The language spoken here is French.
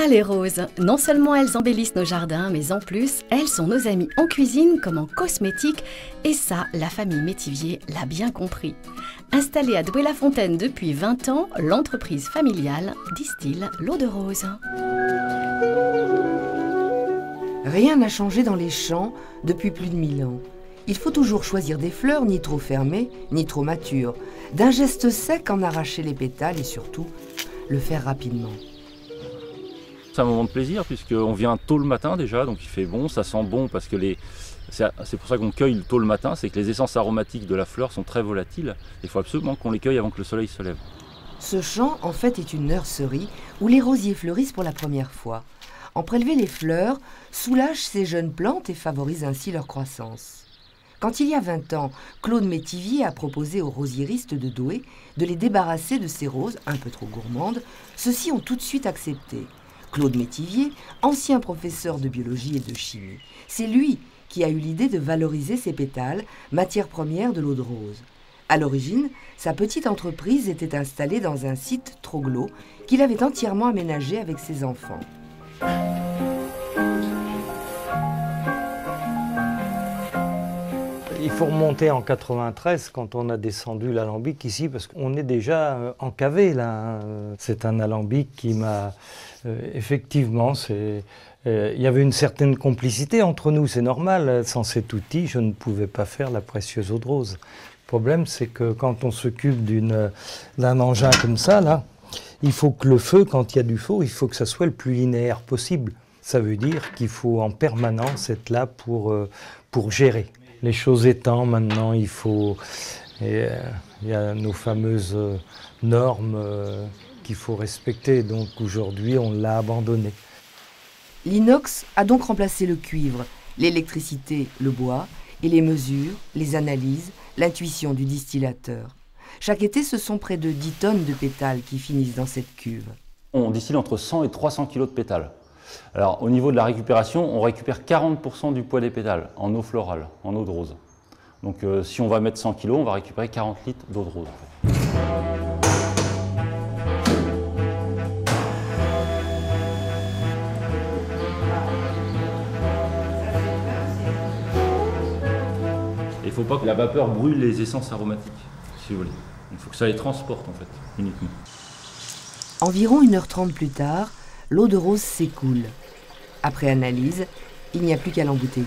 Ah, les roses! Non seulement elles embellissent nos jardins, mais en plus, elles sont nos amies en cuisine comme en cosmétique. Et ça, la famille Métivier l'a bien compris. Installée à Douai-la-Fontaine depuis 20 ans, l'entreprise familiale distille l'eau de rose. Rien n'a changé dans les champs depuis plus de 1000 ans. Il faut toujours choisir des fleurs ni trop fermées, ni trop matures. D'un geste sec, en arracher les pétales et surtout, le faire rapidement. C'est un moment de plaisir puisqu'on vient tôt le matin déjà, donc il fait bon, ça sent bon parce que c'est pour ça qu'on cueille tôt le matin, c'est que les essences aromatiques de la fleur sont très volatiles. Il faut absolument qu'on les cueille avant que le soleil se lève. Ce champ, en fait, est une nurserie où les rosiers fleurissent pour la première fois. En prélever les fleurs soulage ces jeunes plantes et favorise ainsi leur croissance. Quand il y a 20 ans, Claude Métivier a proposé aux rosieristes de Douai de les débarrasser de ces roses un peu trop gourmandes, ceux-ci ont tout de suite accepté. Claude Métivier, ancien professeur de biologie et de chimie, c'est lui qui a eu l'idée de valoriser ces pétales, matière première de l'eau de rose. À l'origine, sa petite entreprise était installée dans un site Troglo qu'il avait entièrement aménagé avec ses enfants. Il faut remonter en 93 quand on a descendu l'alambic ici, parce qu'on est déjà encavé là. C'est un alambic qui m'a... effectivement, il y avait une certaine complicité entre nous, c'est normal. Sans cet outil, je ne pouvais pas faire la précieuse eau de rose. Le problème, c'est que quand on s'occupe d'un engin comme ça, là, il faut que le feu, quand il y a du feu, il faut que ça soit le plus linéaire possible. Ça veut dire qu'il faut en permanence être là pour gérer. Les choses étant, maintenant, il y a nos fameuses normes qu'il faut respecter. Donc aujourd'hui, on l'a abandonné. L'inox a donc remplacé le cuivre, l'électricité, le bois, et les mesures, les analyses, l'intuition du distillateur. Chaque été, ce sont près de 10 tonnes de pétales qui finissent dans cette cuve. On distille entre 100 et 300 kg de pétales. Alors au niveau de la récupération, on récupère 40% du poids des pétales en eau florale, en eau de rose. Donc si on va mettre 100 kg, on va récupérer 40 litres d'eau de rose. Il ne faut pas que la vapeur brûle les essences aromatiques, si vous voulez. Il faut que ça les transporte en fait, uniquement. Environ 1h30 plus tard, l'eau de rose s'écoule. Après analyse, il n'y a plus qu'à l'embouteiller.